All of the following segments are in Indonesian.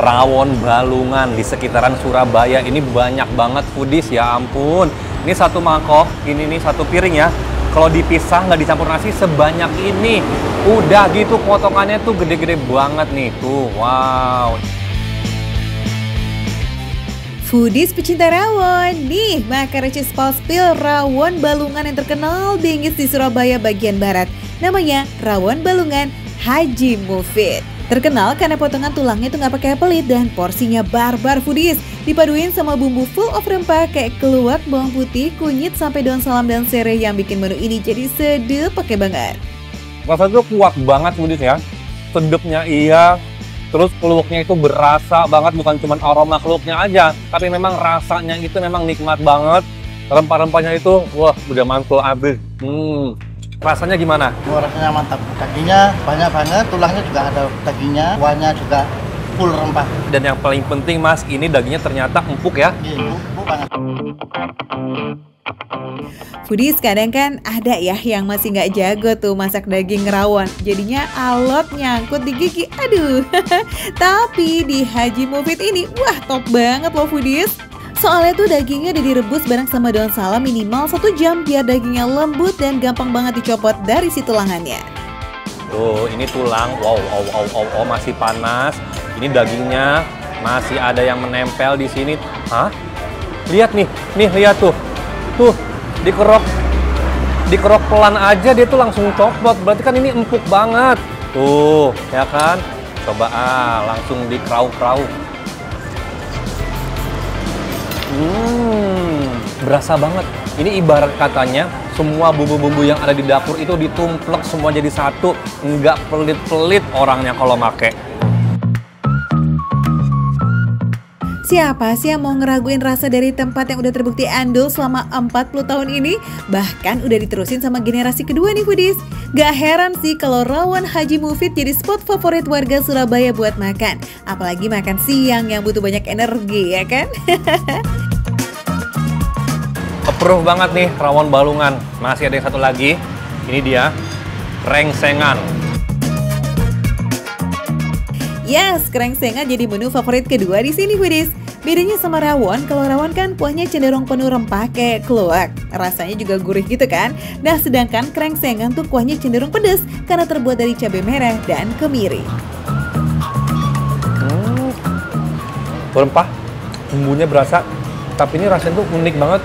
rawon balungan di sekitaran Surabaya. Ini banyak banget foodies, ya ampun. Ini satu mangkok, ini nih satu piring ya. Kalau dipisah nggak dicampur nasi sebanyak ini. Udah gitu potongannya tuh gede-gede banget nih. Tuh, wow. Foodies pecinta rawon, nih makan receh spal-spil rawon balungan yang terkenal bingits di Surabaya bagian barat. Namanya rawon balungan Haji Mufid. Terkenal karena potongan tulangnya tuh nggak pakai pelit dan porsinya barbar foodies. Dipaduin sama bumbu full of rempah kayak keluak, bawang putih, kunyit, sampai daun salam dan serai yang bikin menu ini jadi sedep pakai banget. Rasanya tuh kuat banget foodies ya. Sedepnya iya. Terus keluaknya itu berasa banget, bukan cuma aroma keluaknya aja, tapi memang rasanya itu memang nikmat banget. Rempah-rempahnya itu, wah udah mantul abis. Rasanya gimana? Oh, rasanya mantap. Dagingnya banyak banget, tulangnya juga ada dagingnya, kuahnya juga full rempah. Dan yang paling penting mas, ini dagingnya ternyata empuk ya. Iya, empuk banget. Foodies kadang kan ada ya yang masih nggak jago tuh masak daging rawon. Jadinya alot nyangkut di gigi, aduh. Tapi di Haji Mufid ini, wah top banget loh foodies. Soalnya tuh dagingnya udah direbus bareng sama daun salam minimal 1 jam biar dagingnya lembut dan gampang banget dicopot dari si tulangannya. Tuh, ini tulang, wow, masih panas. Ini dagingnya masih ada yang menempel di sini. Hah? Lihat nih lihat tuh. Tuh, dikerok pelan aja dia tuh langsung copot. Berarti kan ini empuk banget. Tuh, ya kan? Coba langsung dikrauk-krauk. Berasa banget. Ini ibarat katanya semua bumbu-bumbu yang ada di dapur itu ditumplek semua jadi satu. Nggak pelit-pelit orangnya kalau make. Siapa sih yang mau ngeraguin rasa dari tempat yang udah terbukti andul selama 40 tahun ini? Bahkan udah diterusin sama generasi kedua nih foodies. Gak heran sih kalau rawon Haji Mufid jadi spot favorit warga Surabaya buat makan. Apalagi makan siang yang butuh banyak energi, ya kan? Approve banget nih rawon balungan. Masih ada yang satu lagi. Ini dia, krengsengan. Yes, krengsengan jadi menu favorit kedua di sini foodies. Bedanya sama rawon, kalau rawon kan kuahnya cenderung penuh rempah kayak keluak. Rasanya juga gurih gitu kan. Nah, sedangkan krengsengan tuh kuahnya cenderung pedas karena terbuat dari cabai merah dan kemiri. Rempah, bumbunya berasa, tapi ini rasanya tuh unik banget.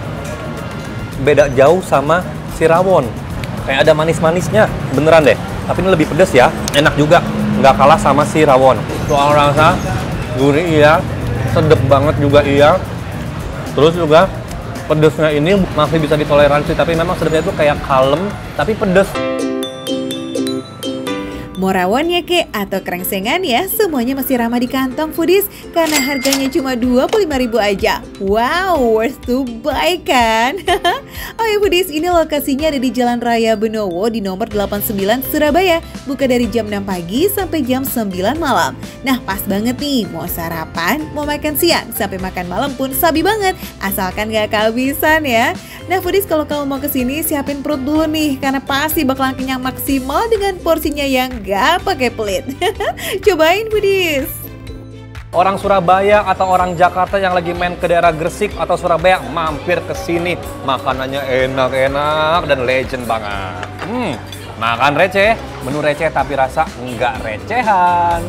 Beda jauh sama si rawon. Kayak ada manis-manisnya, beneran deh. Tapi ini lebih pedas ya, enak juga. Nggak kalah sama si rawon. Soal rasa, gurih iya, sedep banget juga iya. Terus juga pedesnya ini masih bisa ditoleransi, tapi memang sedepnya itu kayak kalem, tapi pedes. Mau rawonnya kek atau krengsengan ya, semuanya masih ramah di kantong foodies karena harganya cuma 25.000 aja. Wow, worth to buy kan? Oh ya foodies, ini lokasinya ada di Jalan Raya Benowo di nomor 89 Surabaya. Buka dari jam 6 pagi sampai jam 9 malam. Nah, pas banget nih, mau sarapan, mau makan siang, sampai makan malam pun sabi banget. Asalkan gak kehabisan ya. Nah foodies, kalau kamu mau kesini siapin perut dulu nih karena pasti bakalan kenyang maksimal dengan porsinya yang gak pakai pelit. Cobain foodies. Orang Surabaya atau orang Jakarta yang lagi main ke daerah Gresik atau Surabaya mampir ke sini. Makanannya enak-enak dan legend banget. Makan receh, menu receh tapi rasa nggak recehan.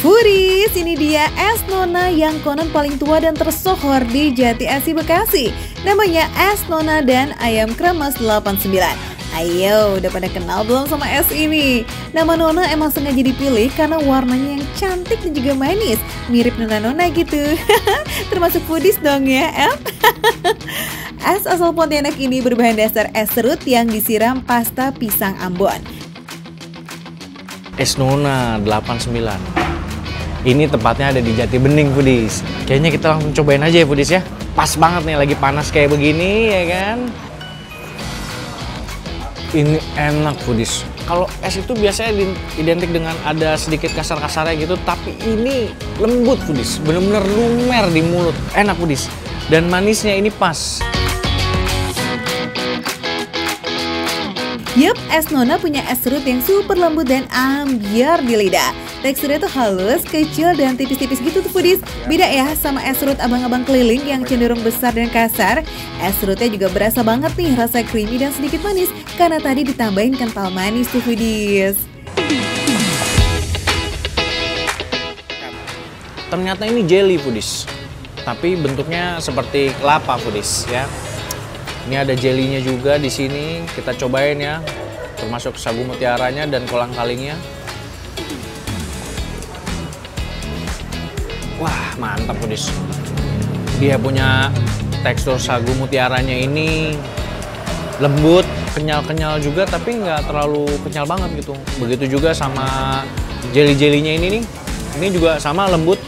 Foodies, ini dia es Nona yang konon paling tua dan tersohor di Jati Asih Bekasi. Namanya es Nona dan ayam kremes 89. Ayo, udah pada kenal belum sama es ini? Nama Nona emang sengaja dipilih karena warnanya yang cantik dan juga manis. Mirip Nona-Nona gitu. Termasuk foodies dong ya, El? Es asal Pontianak ini berbahan dasar es serut yang disiram pasta pisang Ambon. Es Nona 89. Ini tempatnya ada di Jati Bening foodies. Kayaknya kita langsung cobain aja ya foodies ya. Pas banget nih lagi panas kayak begini ya kan. Ini enak foodies. Kalau es itu biasanya identik dengan ada sedikit kasar-kasarnya gitu, tapi ini lembut foodies, bener-bener lumer di mulut. Enak foodies. Dan manisnya ini pas. Yup, es Nona punya es serut yang super lembut dan ambiar di lidah. Teksturnya tuh halus, kecil, dan tipis-tipis gitu tuh foodies. Beda ya sama es serut abang-abang keliling yang cenderung besar dan kasar. Es serutnya juga berasa banget nih rasa creamy dan sedikit manis karena tadi ditambahin kental manis tuh foodies. Ternyata ini jelly foodies, tapi bentuknya seperti kelapa foodies ya. Ini ada jelinya juga di sini, kita cobain ya, termasuk sagu mutiaranya dan kolang-kalingnya. Wah, mantap foodies. Dia punya tekstur sagu mutiaranya ini lembut, kenyal-kenyal juga, tapi nggak terlalu kenyal banget gitu. Begitu juga sama jelly-jelinya ini nih, ini juga sama lembut.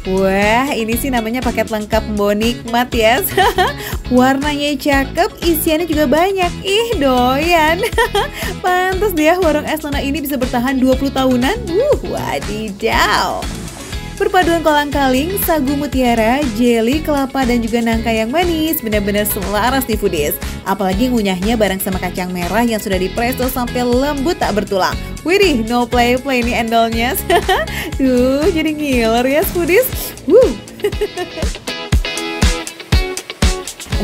Wah, ini sih namanya paket lengkap Mbok Nikmat ya. Warnanya cakep, isiannya juga banyak. Ih, doyan. Pantes dia warung es Nona ini bisa bertahan 20 tahunan. Wadidaw. Perpaduan kolang-kaling, sagu mutiara, jeli, kelapa, dan juga nangka yang manis benar-benar selaras di foodies. Apalagi ngunyahnya bareng sama kacang merah yang sudah dipresto sampai lembut tak bertulang. Widih, no play-play nih endolnya. Tuh, jadi ngiler ya foodies.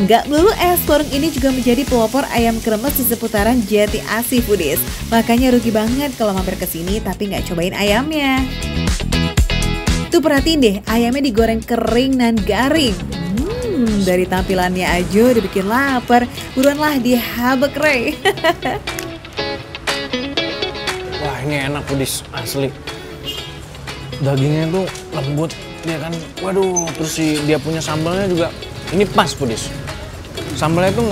Enggak melulu es, warung ini juga menjadi pelopor ayam kremes di seputaran Jati Asih foodies. Makanya rugi banget kalau mampir ke sini tapi nggak cobain ayamnya. Tuh perhatiin deh, ayamnya digoreng kering dan garing. Dari tampilannya aja udah bikin lapar. Buruanlah dihabek Rey. Wah, ini enak foodies, asli. Dagingnya tuh lembut, ya kan. Waduh, terus dia punya sambalnya juga. Ini pas foodies. Sambalnya tuh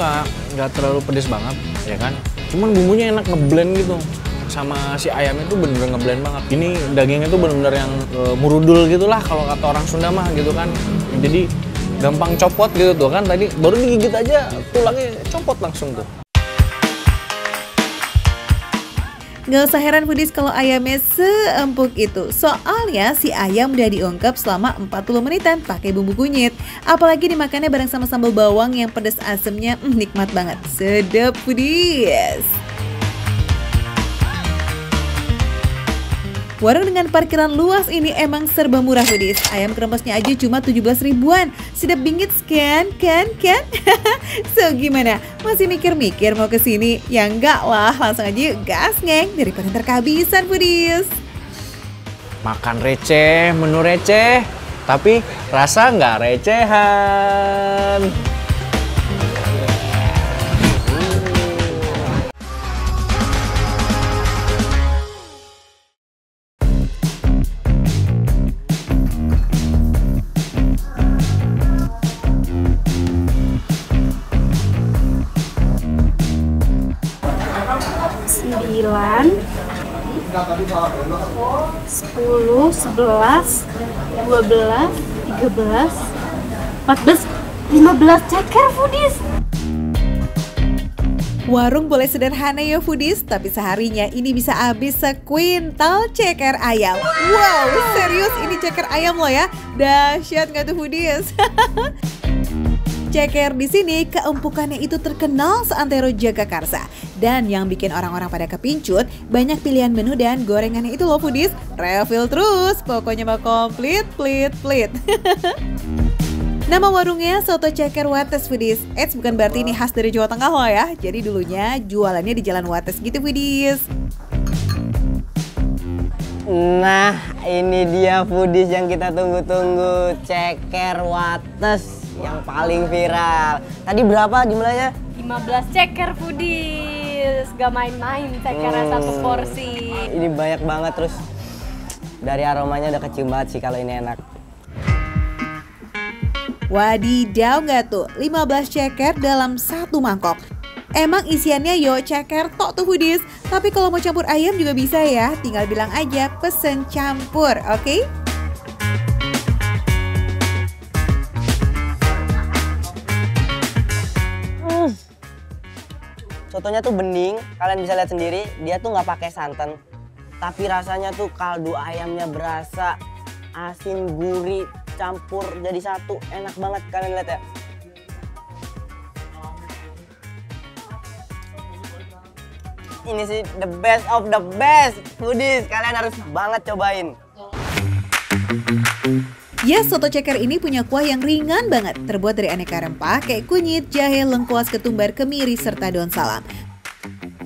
nggak terlalu pedes banget, ya kan. Cuman bumbunya enak ngeblend gitu. Sama si ayamnya tuh bener-bener ngeblend banget. Ini dagingnya tuh bener-bener yang murudul gitulah kalau kata orang Sunda mah gitu kan. Jadi gampang copot gitu tuh kan. Tadi baru digigit aja tulangnya copot langsung tuh. Gak usah heran foodies kalau ayamnya seempuk itu. Soalnya si ayam udah diungkep selama 40 menitan pakai bumbu kunyit. Apalagi dimakannya bareng sama sambal bawang yang pedas asemnya nikmat banget. Sedap foodies. Warung dengan parkiran luas ini emang serba murah foodies. Ayam kremesnya aja cuma 17 ribuan. Sedap bingit kan? So gimana? Masih mikir-mikir mau kesini? Ya enggak lah, langsung aja yuk gas ngeng daripada ntar kehabisan foodies. Makan receh, menu receh, tapi rasa nggak recehan. Sembilan, 10, 11, 12, 13, 14, 15 ceker foodies. Warung boleh sederhana ya foodies, tapi seharinya ini bisa habis sekuintal ceker ayam. Wow, serius ini ceker ayam loh ya. Dahsyat nggak tuh foodies? Ceker di sini keempukannya itu terkenal seantero Jagakarsa. Dan yang bikin orang-orang pada kepincut, banyak pilihan menu dan gorengannya itu loh foodies. Refill terus, pokoknya mah komplit, plit. Nama warungnya Soto Ceker Wates foodies. Eits, bukan berarti ini khas dari Jawa Tengah loh ya. Jadi dulunya jualannya di Jalan Wates gitu foodies. Nah, ini dia foodies yang kita tunggu-tunggu, Ceker Wates yang paling viral. Tadi berapa jumlahnya? 15 ceker foodies, gak main-main cekernya satu porsi. Ini banyak banget, terus dari aromanya udah kecium banget sih kalau ini enak. Wadidaw nggak tuh, 15 ceker dalam satu mangkok. Emang isiannya yo ceker tok tuh foodies. Tapi kalau mau campur ayam juga bisa ya, tinggal bilang aja pesen campur, oke? Soto sotonya tuh bening, kalian bisa lihat sendiri. Dia tuh nggak pakai santan, tapi rasanya tuh kaldu ayamnya berasa, asin gurih campur jadi satu, enak banget. Kalian lihat ya. Ini sih the best of the best foodies, kalian harus banget cobain. Ya, soto ceker ini punya kuah yang ringan banget, terbuat dari aneka rempah kayak kunyit, jahe, lengkuas, ketumbar, kemiri, serta daun salam.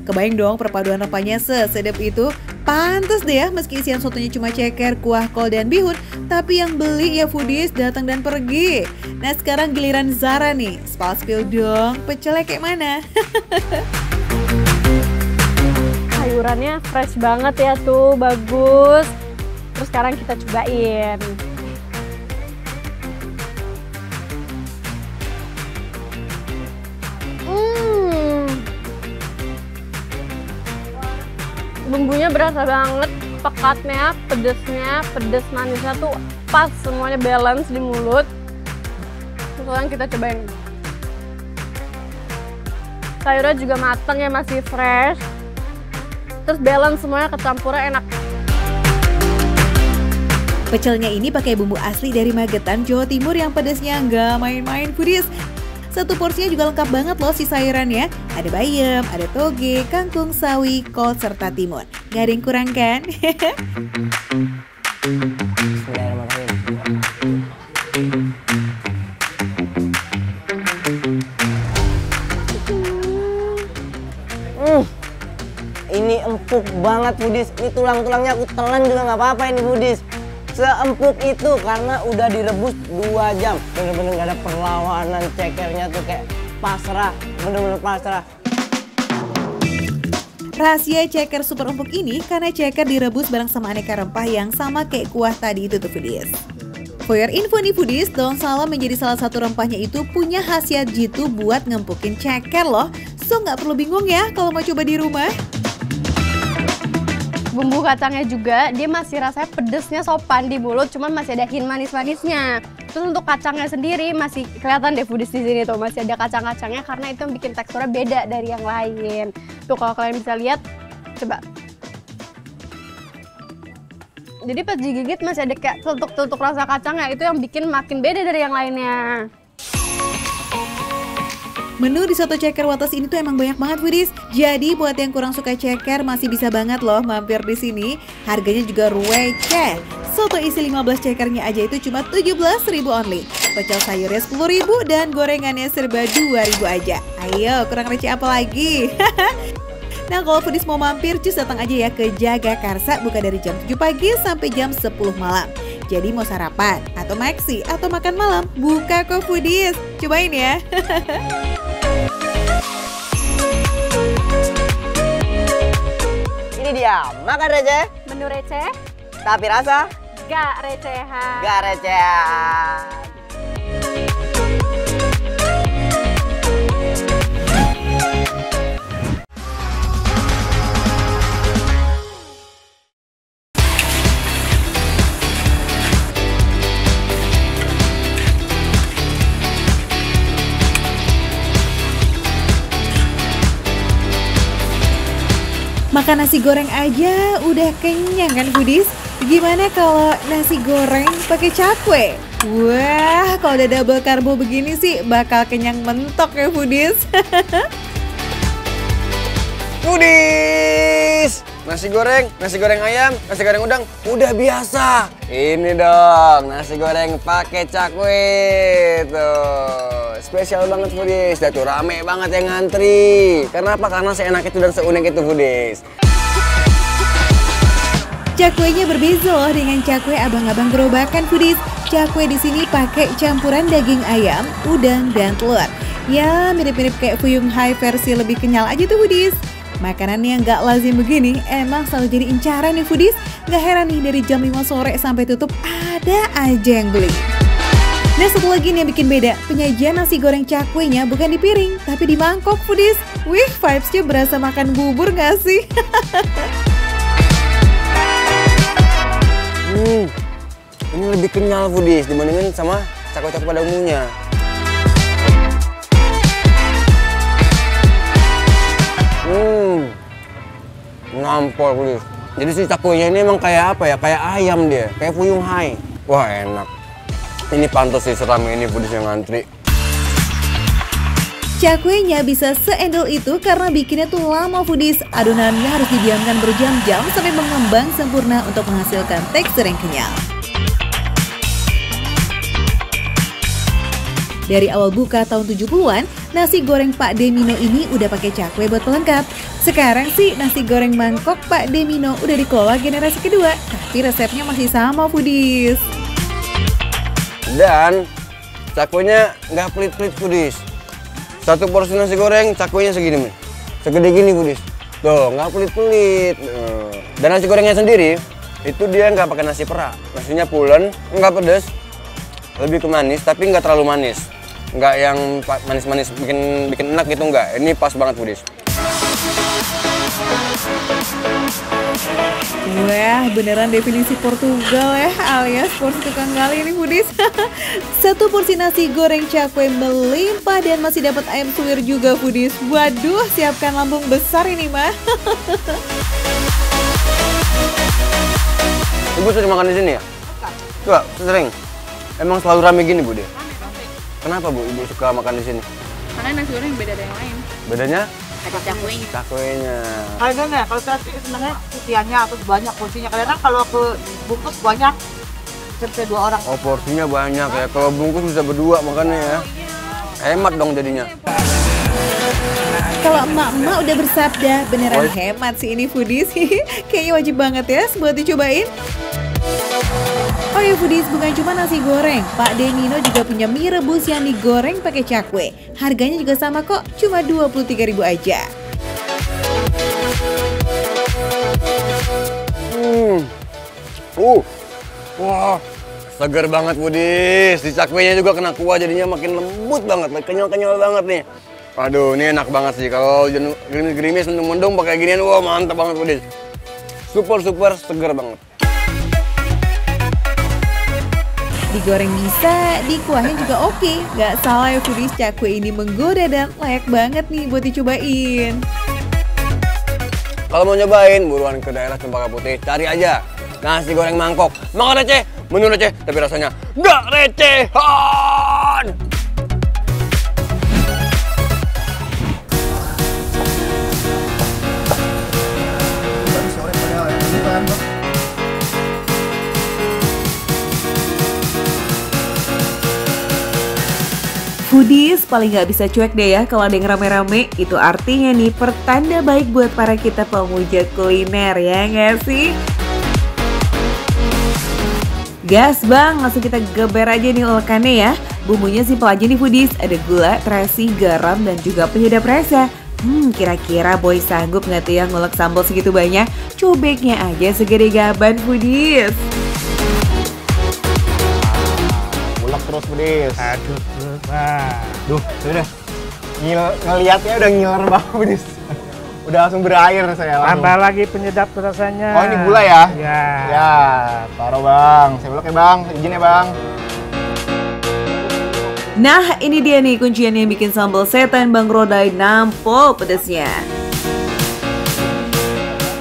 Kebayang dong perpaduan rempahnya sesedap itu. Pantes deh ya, meski isian sotonya cuma ceker, kuah, kol, dan bihun, tapi yang beli ya foodies datang dan pergi. Nah sekarang giliran Zara nih, spill dong, pecelnya kayak mana? Sayurannya fresh banget ya tuh, bagus. Terus sekarang kita cobain. Bumbunya berasa banget, pekatnya, pedesnya, pedes manisnya tuh pas, semuanya balance di mulut. Sekarang kita cobain. Sayurnya juga matang ya, masih fresh. Terus balance semuanya, kecampurnya enak. Pecelnya ini pakai bumbu asli dari Magetan, Jawa Timur yang pedasnya nggak main-main foodies. Satu porsinya juga lengkap banget loh si sayurannya. Ada bayam, ada toge, kangkung, sawi, kol, serta timun. Gak ada yang kurang kan? Ini empuk banget foodies. Ini tulang-tulangnya aku telan juga nggak apa-apa ini foodies. Seempuk itu karena udah direbus 2 jam. Bener-bener gak ada perlawanan, cekernya tuh kayak pasrah, bener-bener pasrah. Rahasia ceker super empuk ini karena ceker direbus bareng sama aneka rempah yang sama kayak kuah tadi itu tuh foodies. For your info nih foodies, daun salam menjadi salah satu rempahnya itu punya khasiat jitu buat ngempukin ceker loh. So nggak perlu bingung ya kalau mau coba di rumah. Bumbu kacangnya juga, dia masih rasanya pedesnya sopan di mulut, cuman masih ada hint manis-manisnya. Terus untuk kacangnya sendiri masih kelihatan deh foodies di sini tuh, masih ada kacang-kacangnya karena itu yang bikin teksturnya beda dari yang lain. Tuh kalau kalian bisa lihat, coba. Jadi pas digigit masih ada kayak tutuk-tutuk rasa kacangnya, itu yang bikin makin beda dari yang lainnya. Menu di soto ceker Wates ini tuh emang banyak banget foodies. Jadi buat yang kurang suka ceker masih bisa banget loh mampir di sini. Harganya juga receh. Soto isi 15 cekernya aja itu cuma 17.000 only. Pecel sayurnya 10.000 dan gorengannya serba 2.000 aja. Ayo, kurang receh apa lagi? Nah, kalau foodies mau mampir, cus datang aja ya ke Jagakarsa, buka dari jam 7 pagi sampai jam 10 malam. Jadi mau sarapan, atau maksi, atau makan malam, buka kok foodies. Cobain ya. Ini dia, makan receh, Menu receh, tapi rasa gak recehan. gak recehan. Makan nasi goreng aja udah kenyang kan foodies? Gimana kalau nasi goreng pakai cakwe? Wah, kalau udah double karbo begini sih bakal kenyang mentok ya foodies. Foodies! Nasi goreng ayam, nasi goreng udang, udah biasa. Ini dong, nasi goreng pakai cakwe tuh. Spesial banget foodies, dan tuh rame banget yang ngantri. Karena apa? Karena seenak itu dan seunik itu foodies. Cakwenya berbeza loh dengan cakwe abang-abang gerobakan foodies. Cakwe di sini pakai campuran daging ayam, udang, dan telur. Ya, mirip-mirip kayak Fuyung Hai versi lebih kenyal aja tuh foodies. Makanan yang gak lazim begini emang selalu jadi incaran nih foodies. Gak heran nih dari jam 5 sore sampai tutup ada aja yang beli. Nah, satu lagi nih yang bikin beda, penyajian nasi goreng cakwenya bukan di piring, tapi di mangkok foodies. Wih, vibes-nya berasa makan bubur gak sih? Ini lebih kenyal foodies dibandingin sama cakwe-cakwe pada umumnya. Nampol Pudis. Jadi si cakwenya ini emang kayak apa ya? Kayak ayam dia, kayak fuyung hai. Wah enak. Ini pantas sih seramai ini Pudis yang ngantri. Cakwenya bisa seendol itu karena bikinnya tuh lama foodies. Adonannya harus didiamkan berjam-jam sampai mengembang sempurna untuk menghasilkan tekstur yang kenyal. Dari awal buka tahun 70-an, nasi goreng Pak Demino ini udah pakai cakwe buat pelengkap. Sekarang sih nasi goreng mangkok Pak Demino udah dikelola generasi kedua, tapi resepnya masih sama foodies. Dan cakwenya nggak pelit-pelit Pudis. Satu porsi nasi goreng cakwenya segini nih, segede gini Pudis. Tuh nggak pelit-pelit. Dan nasi gorengnya sendiri itu dia nggak pakai nasi perak. Nasinya pulen, nggak pedes, lebih ke manis tapi nggak terlalu manis. Nggak yang manis-manis bikin enak gitu nggak. Ini pas banget Pudis. Wah, beneran definisi Portugal ya, alias porsi tukang gali ini foodies. Satu porsi nasi goreng cakwe melimpah dan masih dapat ayam suwir juga foodies. Waduh, siapkan lambung besar ini mah. Ibu sering makan di sini ya? Coba, sering. Emang selalu rame gini Bu dia? Kenapa Bu Ibu suka makan di sini? Karena nasi goreng beda dari yang lain. Bedanya? Ada cakwenya. Cakwenya. Harganya, kalau saya sih senangnya isiannya atau banyak porsinya. Karena kalau ke bungkus banyak, sampai 2 orang. Oh porsinya banyak ya. Kalau bungkus bisa berdua makannya ya. Hemat dong jadinya. Kalau emak-emak udah bersabda, beneran hemat sih ini foodies. Kayaknya wajib banget ya buat dicobain. Oh ya foodies, bukan cuma nasi goreng, Pak Demino juga punya mie rebus yang digoreng pakai cakwe. Harganya juga sama kok, cuma 23.000 aja. Wah, segar banget Pudis. Di cakwenya juga kena kuah jadinya makin lembut banget, kenyal-kenyal banget nih. Aduh, ini enak banget sih. Kalau gerimis-gerimis mendung-mendung pakai ginian, wah mantap banget Pudis. Super segar banget. Digoreng bisa, dikuahin juga oke. Gak salah ya foodies, cakwe ini menggoda dan layak banget nih buat dicobain. Kalau mau nyobain, buruan ke daerah Cempaka Putih, cari aja nasi goreng mangkok. Makan receh, menu receh, tapi rasanya nggak recehan. Foodies paling nggak bisa cuek deh ya kalau ada yang rame-rame. Itu artinya nih pertanda baik buat para kita pemuja kuliner, ya nggak sih? Gas bang, langsung kita geber aja nih ulekannya ya. Bumbunya simpel aja nih foodies, ada gula, terasi, garam, dan juga penyedap rasa. Kira-kira boy sanggup nggak tuh ya ngulek sambal segitu banyak? Cobeknya aja segede gaban foodies. Terus Budis. Aduh, udah. Ngelihatnya udah ngiler banget Budis. Udah langsung berair saya. Tambah lagi penyedap rasanya. Oh ini gula ya? Ya. Ya, taruh bang. Saya ulek ya bang, izin ya bang. Nah ini dia nih kuncian yang bikin sambal setan Bang Rodai nampol pedesnya.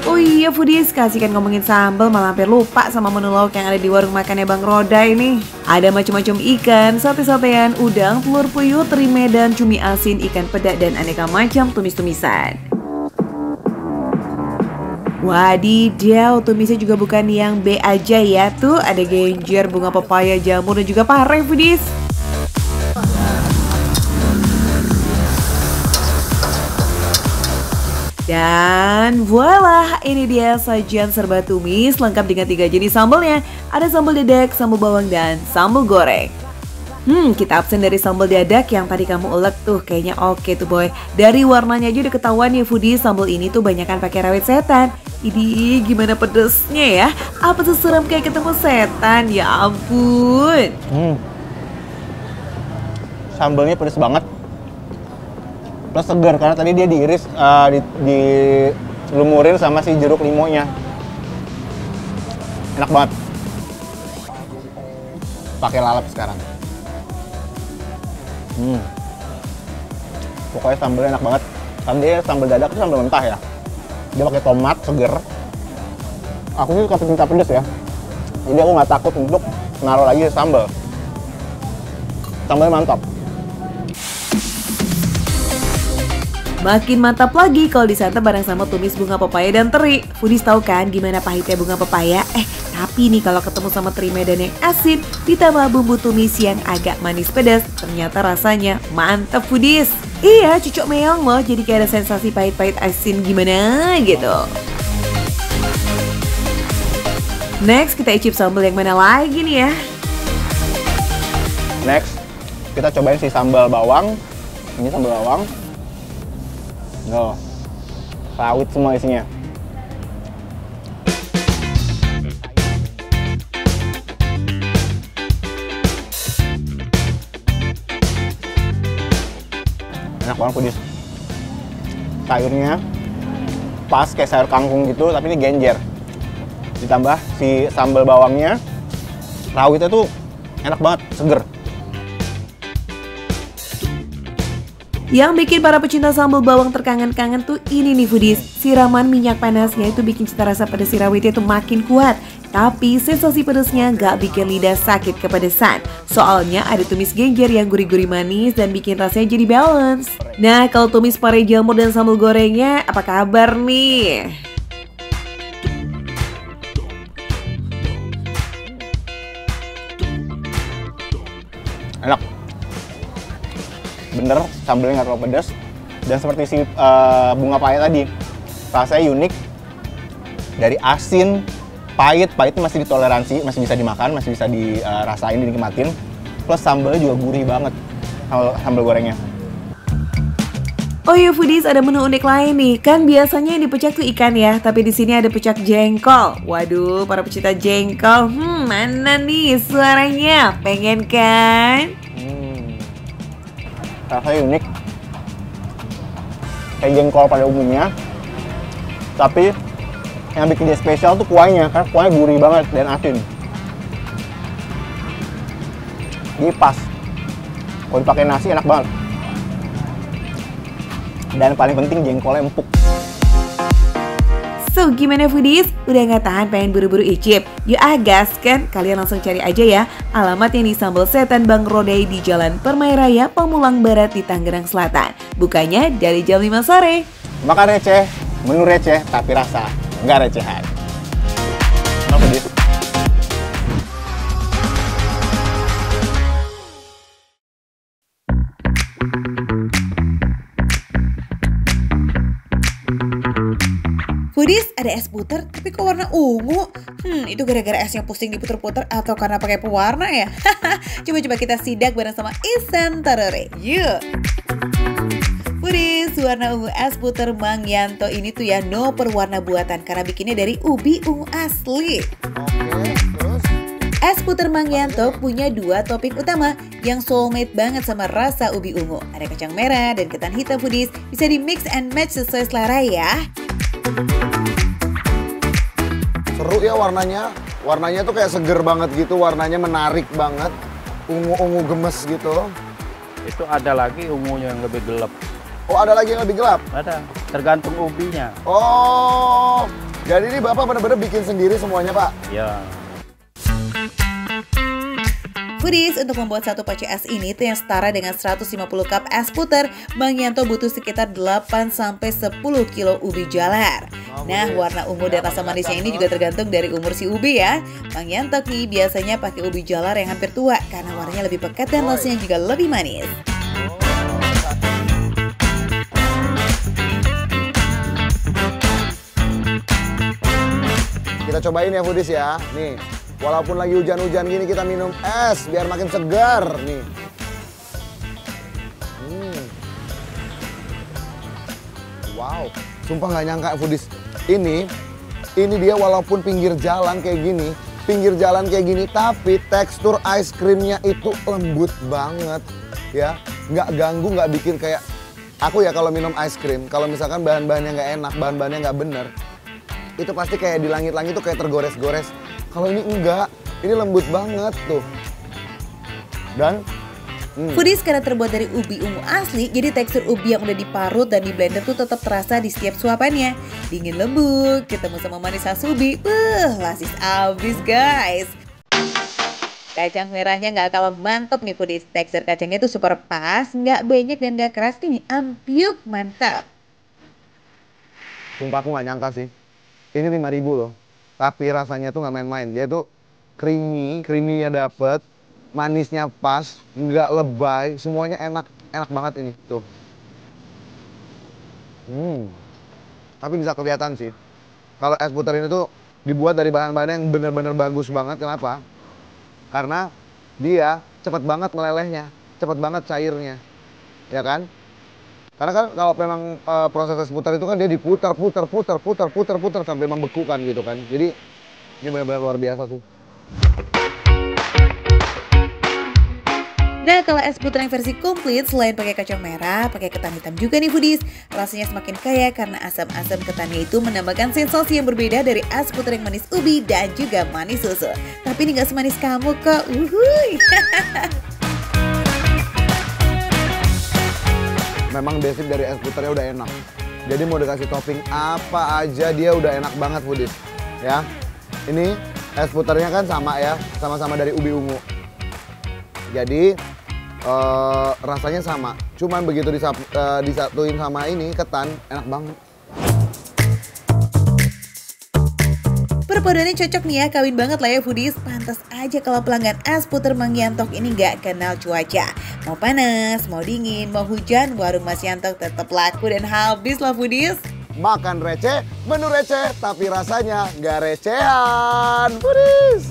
Oh iya foodies, kasihkan ngomongin sambal malah hampir lupa sama menu lauk yang ada di warung makannya Bang Rodai nih. Ada macam-macam ikan, sate-satean, udang, telur puyuh, teri medan, cumi asin, ikan pedak, dan aneka macam tumis-tumisan. Wadidaw, tumisnya juga bukan yang B aja ya. Tuh ada genjer, bunga pepaya, jamur, dan juga pare foodies. Dan voila, ini dia sajian serba tumis lengkap dengan 3 jenis sambalnya. Ada sambal dadak, sambal bawang, dan sambal goreng. Kita absen dari sambal dadak yang tadi kamu ulek tuh, kayaknya oke tuh boy. Dari warnanya aja udah ketahuan ya foodies, sambal ini tuh banyakan pakai rawit setan. Ini gimana pedesnya ya? Apa seseram kayak ketemu setan? Ya ampun. Sambalnya pedes banget. Plus segar karena tadi dia diiris, dilumurin sama si jeruk limonya. Enak banget. Pakai lalap sekarang. Pokoknya sambalnya enak banget. Kan dia sambal dadak itu sambal mentah ya. Dia pakai tomat seger. Aku sih suka pecinta pedas ya. Jadi aku nggak takut untuk naruh lagi sambal. Sambalnya mantap. Makin mantap lagi kalau disantap bareng sama tumis bunga pepaya dan teri. Foodies tahu kan gimana pahitnya bunga pepaya? Tapi nih kalau ketemu sama teri Medan yang asin, ditambah bumbu tumis yang agak manis pedas, ternyata rasanya mantap Foodies. Iya, cucuk meong loh, jadi kayak ada sensasi pahit-pahit asin gimana gitu. Next, kita icip sambal yang mana lagi nih ya? Next, kita cobain si sambal bawang. Ini sambal bawang. No, rawit semua isinya. Enak banget Foodies. Sayurnya pas kayak sayur kangkung gitu, tapi ini genjer. Ditambah si sambal bawangnya, rawitnya tuh enak banget, seger. Yang bikin para pecinta sambal bawang terkangen-kangen tuh ini nih Foodies. Siraman minyak panasnya itu bikin cita rasa pedas si rawitnya itu makin kuat. Tapi sensasi pedasnya nggak bikin lidah sakit kepedesan. Soalnya ada tumis genjer yang gurih-gurih manis dan bikin rasanya jadi balance. Nah kalau tumis pare jamur dan sambal gorengnya apa kabar nih? Enak. Bener, sambalnya nggak terlalu pedas. Dan seperti si bunga paya tadi, rasanya unik. Dari asin, pahit itu masih ditoleransi, masih bisa dimakan, masih bisa dirasain, dinikmatin. Plus sambalnya juga gurih banget, sambal gorengnya. Oh iya Foodies, ada menu unik lain nih. Kan biasanya yang dipecak tuh ikan ya, tapi di sini ada pecak jengkol. Waduh, para pecinta jengkol, mana nih suaranya? Pengen kan? Rasanya unik, kayak jengkol pada umumnya, tapi yang bikin dia spesial tuh kuahnya, karena kuahnya gurih banget dan asin. Jadi pas, kalau dipakai nasi enak banget. Dan paling penting jengkolnya empuk. So gimana Foodies? Udah nggak tahan pengen buru-buru icip? Yuk gas kan? Kalian langsung cari aja ya alamat yang di Sambal Setan Bang Rodai di Jalan Permai Raya, Pamulang Barat di Tangerang Selatan. Bukanya dari jam 5 sore. Makan receh, menu receh tapi rasa nggak recehan. Kenapa Foodies? Foodies, ada es puter tapi kok warna ungu? Itu gara-gara esnya pusing diputer-puter atau karena pakai pewarna ya? Coba-coba kita sidak bareng sama Ihsan Tarare. Yuk! Foodies, warna ungu es puter Mang Yanto ini tuh ya no perwarna buatan karena bikinnya dari ubi ungu asli. Es puter Mang Yanto punya 2 topping utama yang soulmate banget sama rasa ubi ungu. Ada kacang merah dan ketan hitam Foodies, bisa di mix and match sesuai selera ya. Seru ya warnanya. Warnanya tuh kayak seger banget gitu, warnanya menarik banget. Ungu-ungu gemes gitu. Itu ada lagi ungunya yang lebih gelap. Oh, ada lagi yang lebih gelap? Ada, tergantung ubinya. Oh, jadi ini Bapak benar-benar bikin sendiri semuanya, Pak? Ya. Foodies, untuk membuat satu paci es ini tuh yang setara dengan 150 cup es puter, Mang Yanto butuh sekitar 8-10 kilo ubi jalar. Nah, warna ungu dan rasa manisnya ini juga tergantung dari umur si ubi ya. Mang Yanto nih biasanya pakai ubi jalar yang hampir tua karena warnanya lebih pekat dan rasanya juga lebih manis. Kita cobain ya Foodies ya. Nih, walaupun lagi hujan-hujan gini kita minum es biar makin segar nih. Wow, sumpah nggak nyangka Foodies. Ini dia walaupun pinggir jalan kayak gini, tapi tekstur ice creamnya itu lembut banget ya. Nggak ganggu, nggak bikin kayak aku ya kalau minum ice cream. Kalau misalkan bahan-bahannya nggak enak, bahan-bahannya nggak bener, itu pasti kayak di langit-langit tuh kayak tergores-gores. Kalau ini enggak, ini lembut banget tuh. Dan Foodies karena terbuat dari ubi ungu asli, jadi tekstur ubi yang udah diparut dan di blender tuh tetap terasa di setiap suapannya. Dingin lembut, ketemu sama manis khas ubi, lasis abis guys. Kacang merahnya nggak kalah mantap nih Foodies. Tekstur kacangnya tuh super pas, nggak banyak dan nggak keras nih, ampiuk mantap. Sumpah aku nggak nyangka sih. Ini 5.000 loh. Tapi rasanya tuh nggak main-main. Dia tuh creamy-nya dapet, manisnya pas, nggak lebay, semuanya enak banget ini tuh. Tapi bisa kelihatan sih, kalau es puter ini tuh dibuat dari bahan-bahan yang bener-bener bagus banget. Kenapa? Karena dia cepet banget melelehnya, cepet banget cairnya, ya kan? Karena kan kalau memang proses es puter itu kan dia diputar sampai membekukan gitu kan. Jadi ini benar-benar luar biasa tuh. Nah, kalau es puter yang versi komplit, selain pakai kacang merah, pakai ketan hitam juga nih Foodies. Rasanya semakin kaya karena asam-asam ketannya itu menambahkan sensasi yang berbeda dari es puter yang manis ubi dan juga manis susu. Tapi ini gak semanis kamu kok, uhuy. Memang basic dari es puternya udah enak. Jadi mau dikasih topping apa aja dia udah enak banget Foodies. Ya, ini es puternya kan sama ya, sama-sama dari ubi ungu. Jadi rasanya sama, cuman begitu disatuin sama ini ketan, enak banget. Perpaduannya cocok nih ya, kawin banget lah ya Foodies. Pantas aja kalau pelanggan es puter Mang Yantok ini gak kenal cuaca. Mau panas, mau dingin, mau hujan, warung Mas Yantok tetap laku dan habis lah Foodies. Makan receh, menu receh, tapi rasanya gak recehan Foodies.